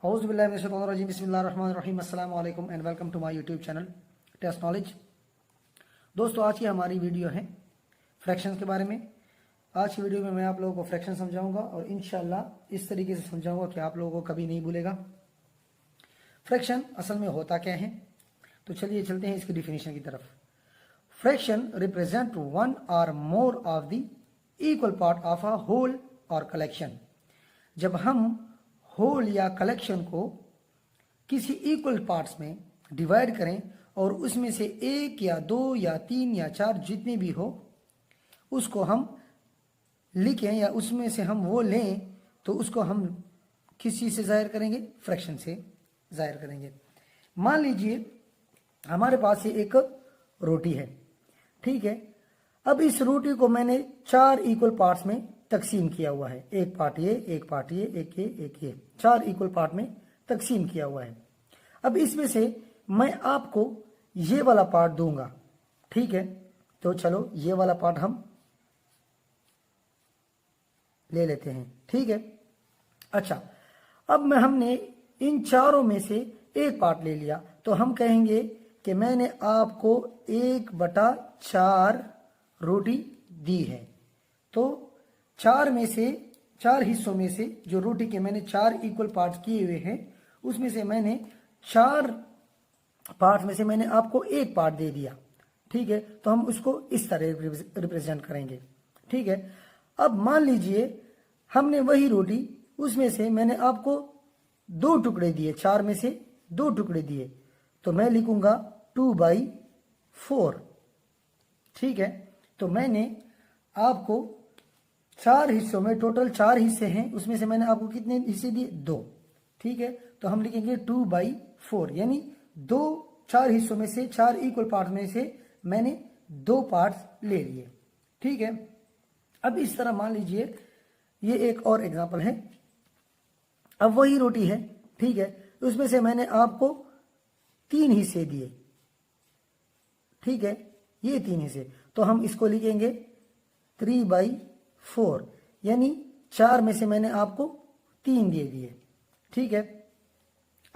औज़ुबिल्लाहिमिनश्शैतानिर्रजीम बिस्मिल्लाहिर्रहमानिर्रहीम अस्सलाम वालेकुम and welcome to my YouTube channel Test Knowledge. दोस्तों, आज की हमारी वीडियो है फ्रैक्शंस के बारे में। आज की वीडियो में मैं आप लोगों को फ्रैक्शन समझाऊंगा और इंशाल्लाह इस तरीके से समझाऊंगा कि आप लोगों को कभी नहीं भूलेगा। फ्रैक्शन असल में होता क्या है, तो चलिए चलते हैं इसकी डिफिनेशन की तरफ। Fraction represent one or more of the equal part of a whole or collection. जब हम होल या कलेक्शन को किसी इक्वल पार्ट्स में डिवाइड करें और उसमें से एक या दो या तीन या चार जितने भी हो उसको हम लिखें या उसमें से हम वो लें, तो उसको हम किस चीज़ से जाहिर करेंगे? फ्रैक्शन से जाहिर करेंगे। मान लीजिए हमारे पास ये एक रोटी है, ठीक है। अब इस रोटी को मैंने चार इक्वल पार्ट्स में तकसीम किया हुआ है। एक पार्ट ये, एक पार्ट ये, एक ये, चार इक्वल पार्ट में तकसीम किया हुआ है। अब इसमें से मैं आपको ये वाला पार्ट दूंगा, ठीक है। तो चलो ये वाला पार्ट हम ले लेते हैं, ठीक है। अच्छा, अब हमने इन चारों में से एक पार्ट ले लिया, तो हम कहेंगे कि मैंने आपको 1/4 रोटी दी है। तो चार हिस्सों में से जो रोटी के मैंने चार इक्वल पार्ट्स किए हुए हैं, उसमें से मैंने चार पार्ट में से मैंने आपको एक पार्ट दे दिया, ठीक है। तो हम उसको इस तरह रिप्रेजेंट करेंगे, ठीक है। अब मान लीजिए हमने वही रोटी, उसमें से मैंने आपको दो टुकड़े दिए, चार में से दो टुकड़े दिए, तो मैं लिखूंगा 2/4, ठीक है। तो मैंने आपको चार हिस्सों में, टोटल 4 हिस्से हैं, उसमें से मैंने आपको कितने हिस्से दिए? 2, ठीक है। तो हम लिखेंगे 2/4, यानी चार हिस्सों में से, चार इक्वल पार्ट में से मैंने 2 पार्ट्स ले लिए, ठीक है। अब इस तरह मान लीजिए ये एक और एग्जांपल है। अब वही रोटी है, ठीक है, उसमें से मैंने आपको 3 हिस्से दिए, ठीक है, ये 3 हिस्से। तो हम इसको लिखेंगे 3/4, यानी 4 में से मैंने आपको 3 दे दिए, ठीक है।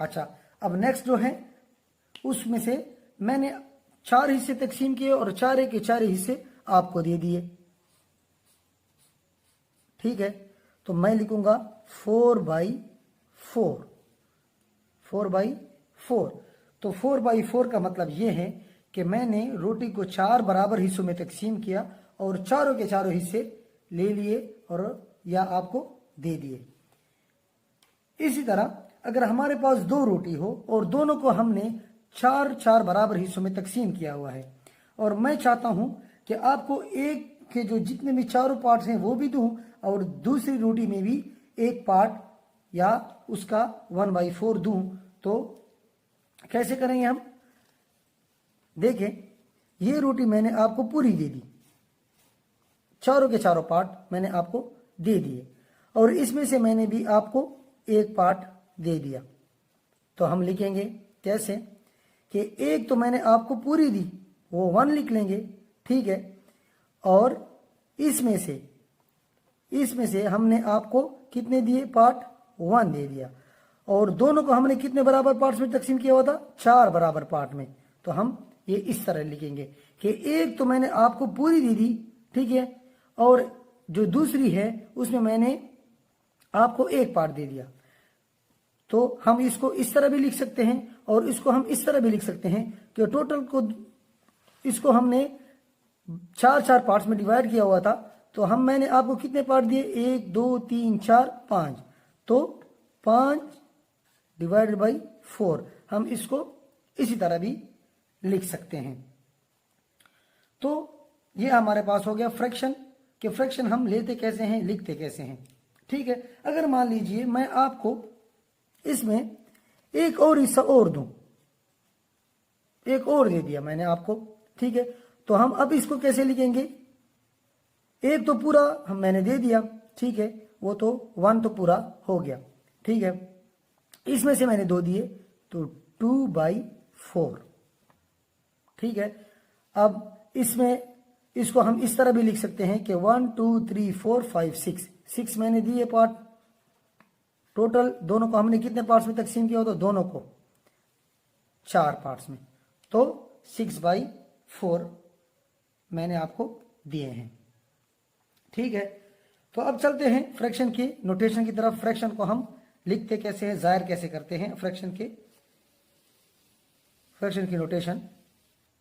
अच्छा, अब नेक्स्ट जो है उसमें से मैंने 4 हिस्से तकसीम किए और चारे के चारे हिस्से आपको दे दिए, ठीक है। तो मैं लिखूंगा 4/4, 4/4। तो 4/4 का मतलब यह है कि मैंने रोटी को 4 बराबर हिस्सों में तकसीम किया और चारों के चारों हिस्से ले लिए और या आपको दे दिए। इसी तरह अगर हमारे पास 2 रोटी हो और दोनों को हमने 4 बराबर हिस्सों में तकसीम किया हुआ है और मैं चाहता हूं कि आपको एक के जो जितने भी चारों पार्ट्स हैं वो भी दूं और दूसरी रोटी में भी एक पार्ट या उसका 1/4 दूं, तो कैसे करेंगे हम? देखें, ये रोटी मैंने आपको पूरी दे दी, चारों के चारों पार्ट मैंने आपको दे दिए और इसमें से मैंने भी आपको एक पार्ट दे दिया। तो हम लिखेंगे कैसे कि एक तो मैंने आपको पूरी दी, वो 1 लिख लेंगे, ठीक है। और इसमें से हमने आपको कितने दिए? पार्ट 1 दे दिया और दोनों को हमने कितने बराबर पार्ट्स में तकसीम किया हुआ था? 4 बराबर पार्ट में। तो हम ये इस तरह लिखेंगे कि एक तो मैंने आपको पूरी दे दी, ठीक है, और जो दूसरी है उसमें मैंने आपको एक पार्ट दे दिया। तो हम इसको इस तरह भी लिख सकते हैं और इसको हम इस तरह भी लिख सकते हैं कि टोटल को इसको हमने 4 पार्ट्स में डिवाइड किया हुआ था, तो मैंने आपको कितने पार्ट दिए? 1 2 3 4 5, तो 5/4 हम इसको इसी तरह भी लिख सकते हैं। तो ये हमारे पास हो गया फ्रैक्शन, कि फ्रैक्शन हम लेते कैसे हैं, लिखते कैसे हैं, ठीक है। अगर मान लीजिए मैं आपको इसमें एक और हिस्सा और दूं, एक और दे दिया मैंने आपको, ठीक है। तो हम अब इसको कैसे लिखेंगे? एक तो पूरा मैंने दे दिया, ठीक है, वो तो 1 तो पूरा हो गया, ठीक है। इसमें से मैंने 2 दिए, तो 2/4, ठीक है। अब इसको हम इस तरह भी लिख सकते हैं कि 1 2 3 4 5 6 मैंने दिए पार्ट टोटल दोनों को हमने कितने पार्ट्स में तकसीम किया हो, तो दोनों को 4 पार्ट्स में, तो 6/4 मैंने आपको दिए हैं। ठीक है, तो अब चलते हैं फ्रैक्शन के नोटेशन की तरफ। फ्रैक्शन को हम लिखते कैसे हैं, जाहिर कैसे करते हैं, फ्रैक्शन की नोटेशन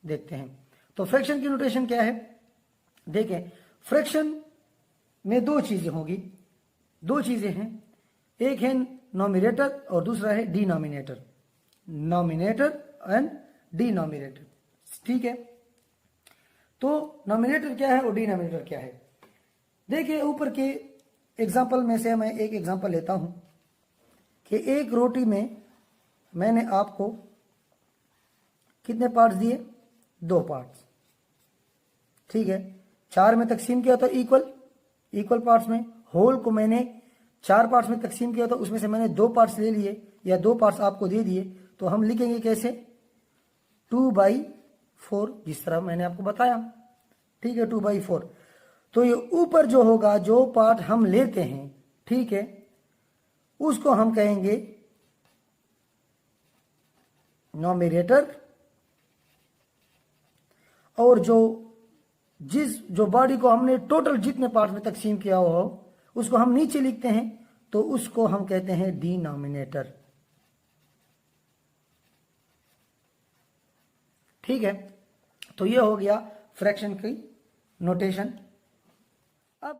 देखते हैं। तो फ्रैक्शन की नोटेशन क्या है, देखें फ्रैक्शन में दो चीजें होगी, दो चीजें हैं, एक है नॉमिनेटर और दूसरा है डिनोमिनेटर, नॉमिनेटर एंड डिनोमिनेटर। ठीक है, तो नॉमिनेटर क्या है और डिनोमिनेटर क्या है। देखिए ऊपर के एग्जाम्पल में से मैं एक एग्जाम्पल लेता हूं कि एक रोटी में मैंने आपको कितने पार्ट्स दिए, 2 पार्ट्स। ठीक है, 4 में तकसीम किया था इक्वल पार्ट्स में, होल को मैंने 4 पार्ट्स में तकसीम किया था, उसमें से मैंने 2 पार्ट्स ले लिए या 2 पार्ट्स आपको दे दिए, तो हम लिखेंगे कैसे, 2/4, जिस तरह मैंने आपको बताया। ठीक है, 2/4। तो ये ऊपर जो होगा, जो पार्ट हम लेते हैं, ठीक है, उसको हम कहेंगे नॉमिनेटर, और जो बॉडी को हमने टोटल जितने पार्ट में तकसीम किया हो उसको हम नीचे लिखते हैं, तो उसको हम कहते हैं डिनोमिनेटर। ठीक है, तो ये हो गया फ्रैक्शन की नोटेशन। अब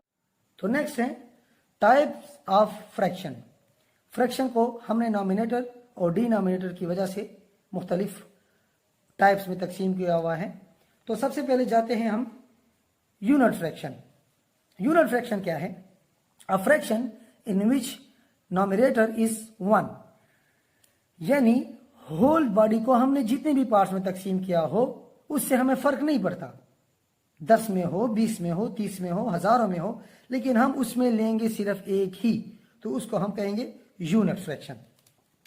तो नेक्स्ट है टाइप्स ऑफ फ्रैक्शन। फ्रैक्शन को हमने नॉमिनेटर और डिनोमिनेटर की वजह से मुख्तलिफ टाइप्स में तकसीम किया हुआ है। तो सबसे पहले जाते हैं हम यूनिट फ्रैक्शन। यूनिट फ्रैक्शन क्या है, a fraction in which nominator is 1, यानी होल बॉडी को हमने जितने भी पार्ट्स में तकसीम किया हो उससे हमें फर्क नहीं पड़ता, 10 में हो, 20 में हो, 30 में हो, हजारों में हो, लेकिन हम उसमें लेंगे सिर्फ एक ही, तो उसको हम कहेंगे यूनिट फ्रैक्शन।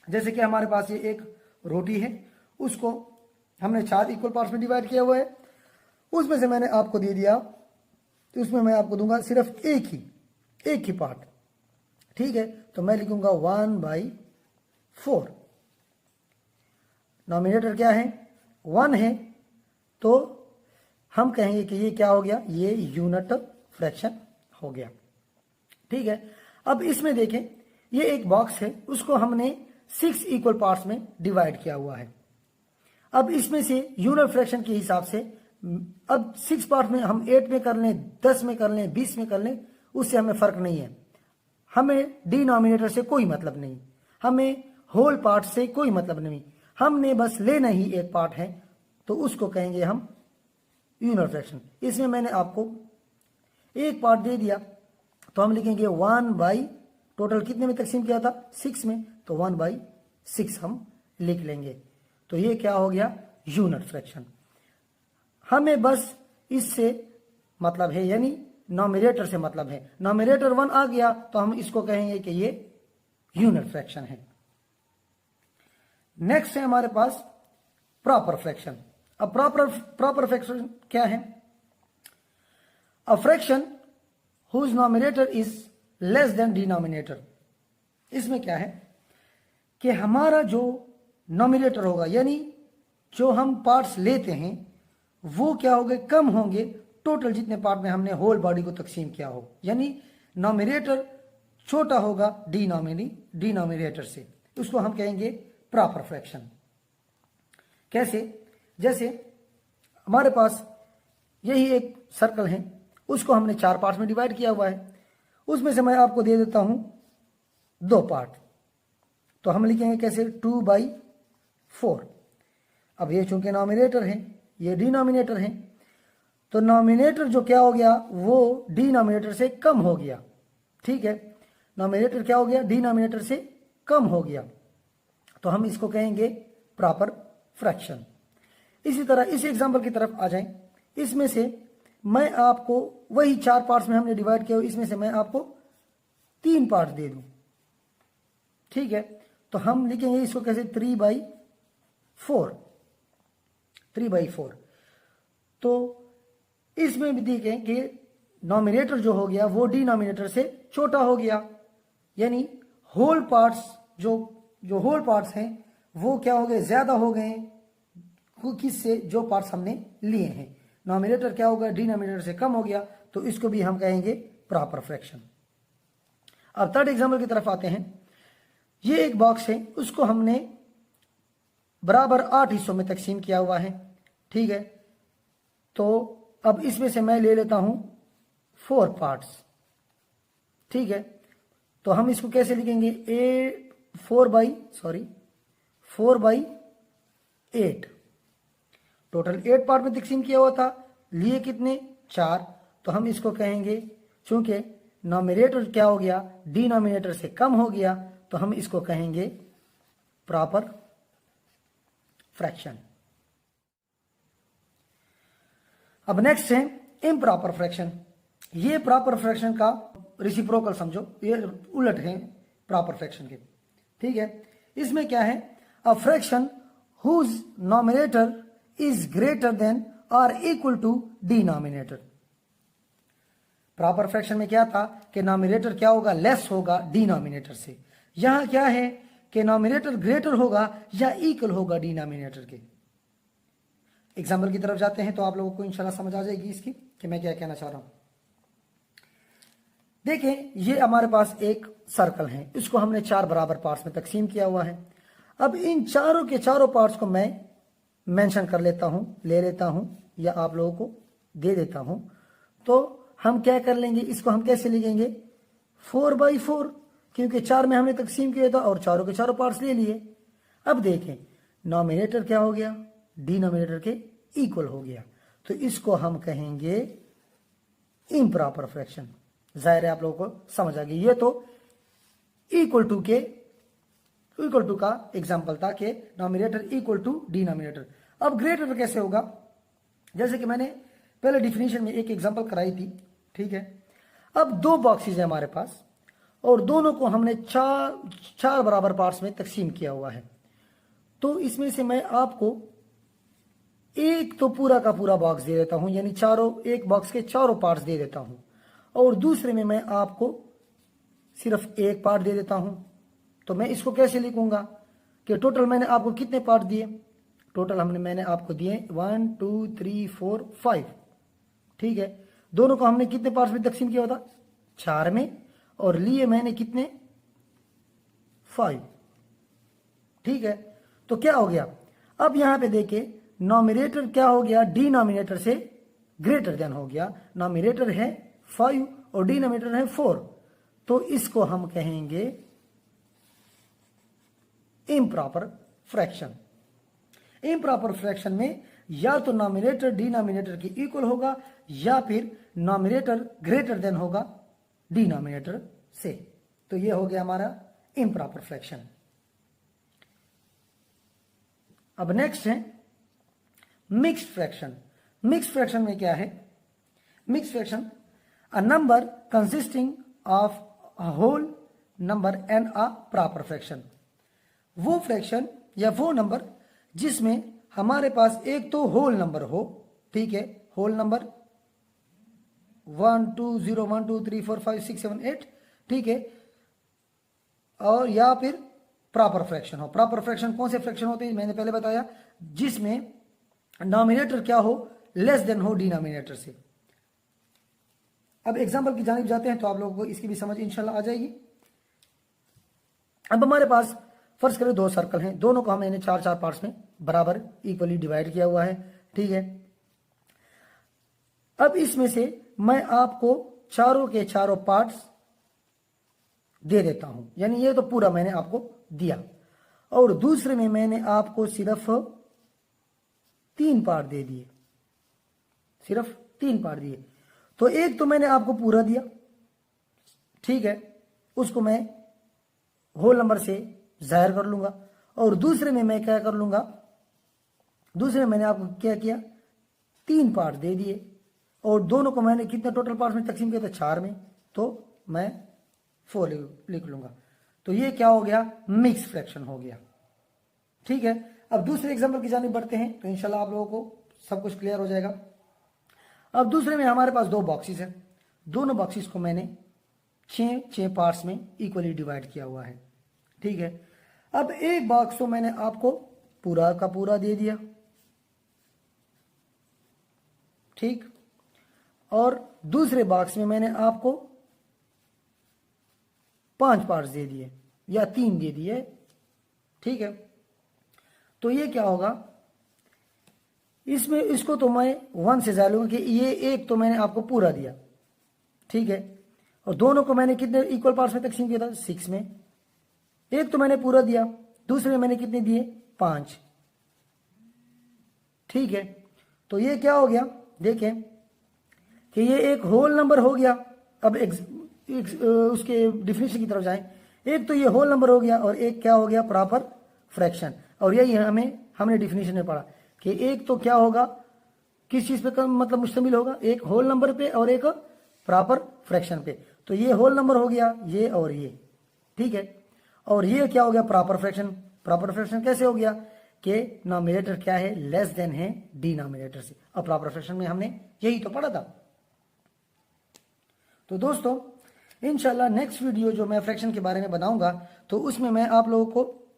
जैसे कि हमारे पास ये एक रोटी है, उसको हमने 4 इक्वल पार्ट्स में डिवाइड किया हुआ है, उसमें से मैंने आपको दे दिया, तो उसमें मैं आपको दूंगा सिर्फ एक ही पार्ट। ठीक है, तो मैं लिखूंगा 1/4। नॉमिनेटर क्या है, 1 है, तो हम कहेंगे कि ये क्या हो गया, ये यूनिट फ्रैक्शन हो गया। ठीक है, अब इसमें देखें, ये एक बॉक्स है, उसको हमने 6 इक्वल पार्ट्स में डिवाइड किया हुआ है। अब इसमें से यूनिट फ्रैक्शन के हिसाब से अब 6 पार्ट में हम 8 में कर लें, 10 में कर लें, 20 में कर लें, उससे हमें फर्क नहीं है, हमें डिनोमिनेटर से कोई मतलब नहीं, हमें होल पार्ट से कोई मतलब नहीं, हमने बस लेना ही एक पार्ट है, तो उसको कहेंगे हम यूनिट फ्रैक्शन। इसमें मैंने आपको एक पार्ट दे दिया, तो हम लिखेंगे 1/, टोटल कितने में तकसीम किया था, 6 में, तो 1/6 हम लिख लेंगे। तो ये क्या हो गया, यूनिट फ्रैक्शन। हमें बस इससे मतलब है, यानी नॉमिनेटर से मतलब है, नॉमिनेटर 1 आ गया तो हम इसको कहेंगे कि ये यूनिट फ्रैक्शन है। नेक्स्ट है हमारे पास प्रॉपर फ्रैक्शन। अब प्रॉपर फ्रैक्शन क्या है, a fraction whose nominator is less than denominator. इसमें क्या है कि हमारा जो नॉमिनेटर होगा, यानी जो हम पार्ट्स लेते हैं वो क्या होंगे, कम होंगे टोटल जितने पार्ट में हमने होल बॉडी को तकसीम किया हो, यानी नॉमिनेटर छोटा होगा डिनोमिनेटर से, उसको हम कहेंगे प्रॉपर फ्रैक्शन। कैसे, जैसे हमारे पास यही एक सर्कल है, उसको हमने 4 पार्ट्स में डिवाइड किया हुआ है, उसमें से मैं आपको दे देता हूं 2 पार्ट, तो हम लिखेंगे कैसे, 2/4। अब ये चूंकि नॉमिनेटर है, ये डिनोमिनेटर है, तो नॉमिनेटर जो क्या हो गया, वो डिनोमिनेटर से कम हो गया। ठीक है, नॉमिनेटर क्या हो गया, डिनोमिनेटर से कम हो गया, तो हम इसको कहेंगे प्रॉपर फ्रैक्शन। इसी तरह इस एग्जांपल की तरफ आ जाएं, इसमें से मैं आपको वही 4 पार्ट्स में हमने डिवाइड किया, इसमें से मैं आपको 3 पार्ट दे दूं। ठीक है, तो हम लिखेंगे इसको कैसे, 3/4। तो इसमें भी देखें कि नॉमिनेटर जो हो गया वो डिनोमिनेटर से छोटा हो गया, यानी होल पार्ट्स जो होल पार्ट्स हैं वो क्या हो गए, ज्यादा हो गए किससे, जो पार्ट्स हमने लिए हैं। नॉमिनेटर क्या होगा, डिनोमिनेटर से कम हो गया, तो इसको भी हम कहेंगे प्रॉपर फ्रैक्शन। अब थर्ड एग्जाम्पल की तरफ आते हैं। ये एक बॉक्स है, उसको हमने बराबर 8 हिस्सों में तकसीम किया हुआ है, ठीक है। तो अब इसमें से मैं ले लेता हूं 4 पार्ट्स, ठीक है। तो हम इसको कैसे लिखेंगे, 4/8 टोटल 8 पार्ट में तकसीम किया हुआ था, लिए कितने, 4। तो हम इसको कहेंगे, चूंकि नॉमिनेटर क्या हो गया, डिनोमिनेटर से कम हो गया, तो हम इसको कहेंगे प्रॉपर फ्रैक्शन। अब नेक्स्ट है इम्प्रॉपर फ्रैक्शन। ये प्रॉपर फ्रैक्शन का रेसिप्रोकल समझो, ये उलट है प्रॉपर फ्रैक्शन के, ठीक है। इसमें क्या है, a fraction whose nominator is greater than और equal to denominator. Proper fraction में क्या था कि नॉमिनेटर क्या होगा, लेस होगा डिनोमिनेटर से। यहां क्या है कि नॉमिनेटर ग्रेटर होगा या इक्वल होगा डिनोमिनेटर के। एग्जाम्पल की तरफ जाते हैं तो आप लोगों को इंशाल्लाह समझ आ जाएगी इसकी कि मैं क्या कहना चाह रहा हूं। देखें, ये हमारे पास एक सर्कल है, इसको हमने 4 बराबर पार्ट्स में तकसीम किया हुआ है। अब इन चारों के चारों पार्ट्स को मैं मेंशन कर लेता हूं, ले लेता हूं, या आप लोगों को दे देता हूं। तो हम क्या कर लेंगे, इसको हम कैसे लिखेंगे, 4/4, क्योंकि 4 में हमने तकसीम किया था और चारों के चारों पार्ट्स ले लिए। अब देखें, नॉमिनेटर क्या हो गया, डिनोमिनेटर के इक्वल हो गया, तो इसको हम कहेंगे इम्प्रॉपर फ्रैक्शन। जाहिर है आप लोगों को समझ आ गई। ये तो इक्वल टू का एग्जाम्पल था कि नॉमिनेटर इक्वल टू डिनोमिनेटर। अब ग्रेटर कैसे होगा, जैसे कि मैंने पहले डिफिनीशन में एक एग्जाम्पल कराई थी, ठीक है। अब 2 बॉक्सेस है हमारे पास और दोनों को हमने 4 बराबर पार्ट्स में तकसीम किया हुआ है। तो इसमें से मैं आपको एक तो पूरा का पूरा बॉक्स दे देता हूं, यानी एक बॉक्स के चारों पार्ट्स दे देता हूं, और दूसरे में मैं आपको सिर्फ एक पार्ट दे देता हूं। तो मैं इसको कैसे लिखूंगा कि टोटल मैंने आपको कितने पार्ट दिए, टोटल मैंने आपको दिए 1 2 3 4 5, ठीक है। दोनों को हमने कितने पार्ट्स में तकसीम किया था, 4 में, और लिए मैंने कितने, 5, ठीक है। तो क्या हो गया, अब यहां पे देखिए, नॉमिनेटर क्या हो गया, डिनोमिनेटर से ग्रेटर देन हो गया। नॉमिनेटर है 5 और डिनोमिनेटर है 4, तो इसको हम कहेंगे इम्प्रॉपर फ्रैक्शन। इम्प्रॉपर फ्रैक्शन में या तो नॉमिनेटर डिनोमिनेटर के इक्वल होगा या फिर नॉमिनेटर ग्रेटर देन होगा डिनोमिनेटर से। तो ये हो गया हमारा इम्प्रॉपर फ्रैक्शन। अब नेक्स्ट है मिक्स्ड फ्रैक्शन। मिक्स्ड फ्रैक्शन में क्या है, mixed fraction, a number consisting of a whole number and a proper fraction. वो फ्रैक्शन या वो नंबर जिसमें हमारे पास एक तो होल नंबर हो, ठीक है, होल नंबर 1 2 0 1 2 3 4 5 6 7 8, ठीक है, और या फिर प्रॉपर फ्रैक्शन हो। प्रॉपर फ्रैक्शन कौन से फ्रैक्शन होते हैं, मैंने पहले बताया, जिसमें नॉमिनेटर क्या हो, लेस देन हो डिनोमिनेटर से। अब एग्जांपल की जानिब जाते हैं तो आप लोगों को इसकी भी समझ इंशाल्लाह आ जाएगी। अब हमारे पास फर्ज करें 2 सर्कल हैं, दोनों को हमने 4 पार्ट्स में बराबर इक्वली डिवाइड किया हुआ है, ठीक है। अब इसमें से मैं आपको चारों के चारों पार्ट्स दे देता हूं, यानी ये तो पूरा मैंने आपको दिया, और दूसरे में मैंने आपको सिर्फ 3 पार्ट दे दिए, सिर्फ 3 पार्ट दिए। तो एक तो मैंने आपको पूरा दिया, ठीक है, उसको मैं होल नंबर से जाहिर कर लूंगा, और दूसरे में मैं क्या कर लूंगा, दूसरे में मैंने आपको क्या किया, 3 पार्ट दे दिए, और दोनों को मैंने कितने टोटल पार्ट्स में तकसीम किया था, 4 में, तो मैं 4 लिख लूंगा। तो ये क्या हो गया, मिक्स फ्रैक्शन हो गया, ठीक है। अब दूसरे एग्जांपल की जानिब बढ़ते हैं तो इंशाल्लाह आप लोगों को सब कुछ क्लियर हो जाएगा। अब दूसरे में हमारे पास 2 बॉक्सेस हैं, दोनों बॉक्सेस को मैंने 6 पार्ट्स में इक्वली डिवाइड किया हुआ है। ठीक है, अब एक बॉक्स तो मैंने आपको पूरा का पूरा दे दिया, ठीक, और दूसरे बॉक्स में मैंने आपको 5 पार्ट्स दे दिए या 3 दे दिए। ठीक है, तो ये क्या होगा, इसमें इसको तो मैं 1 से ज्यादा लूंगा कि ये एक तो मैंने आपको पूरा दिया, ठीक है, और दोनों को मैंने कितने इक्वल पार्ट्स में तकसीम किया था, 6 में। एक तो मैंने पूरा दिया, दूसरे में मैंने कितने दिए, 5। ठीक है, तो ये क्या हो गया, देखें कि ये एक होल नंबर हो गया। अब उसके डिफिनेशन की तरफ जाएं, एक तो ये होल नंबर हो गया और एक क्या हो गया, प्रॉपर फ्रैक्शन। और यही हमने डिफिनेशन में पढ़ा कि एक तो क्या होगा, किस चीज पे मतलब मुश्तमिल होगा, एक होल नंबर पे और एक प्रॉपर फ्रैक्शन पे। तो ये होल नंबर हो गया, ये और ये, ठीक है, और ये क्या हो गया, प्रॉपर फ्रैक्शन। प्रॉपर फ्रैक्शन कैसे हो गया कि नॉमिनेटर क्या है, लेस देन है डिनोमिनेटर से। और प्रॉपर फ्रैक्शन में हमने यही तो पढ़ा था। तो दोस्तों इंशाल्लाह नेक्स्ट वीडियो जो मैं फ्रैक्शन के बारे में बनाऊंगा, तो उसमें मैं आप लोगों को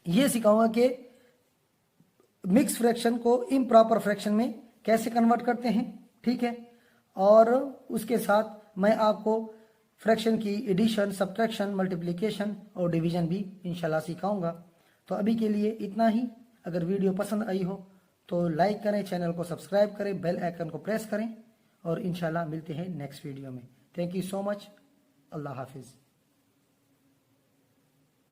ये सिखाऊंगा कि मिक्स फ्रैक्शन को इम्प्रॉपर फ्रैक्शन में कैसे कन्वर्ट करते हैं। ठीक है, और उसके साथ मैं आपको फ्रैक्शन की एडिशन, सब्ट्रैक्शन, मल्टीप्लिकेशन और डिवीजन भी इंशाल्लाह सिखाऊंगा। तो अभी के लिए इतना ही। अगर वीडियो पसंद आई हो तो लाइक करें, चैनल को सब्सक्राइब करें, बेल आइकन को प्रेस करें, और इंशाल्लाह मिलते हैं नेक्स्ट वीडियो में। Thank you so much. अल्लाह हाफिज़।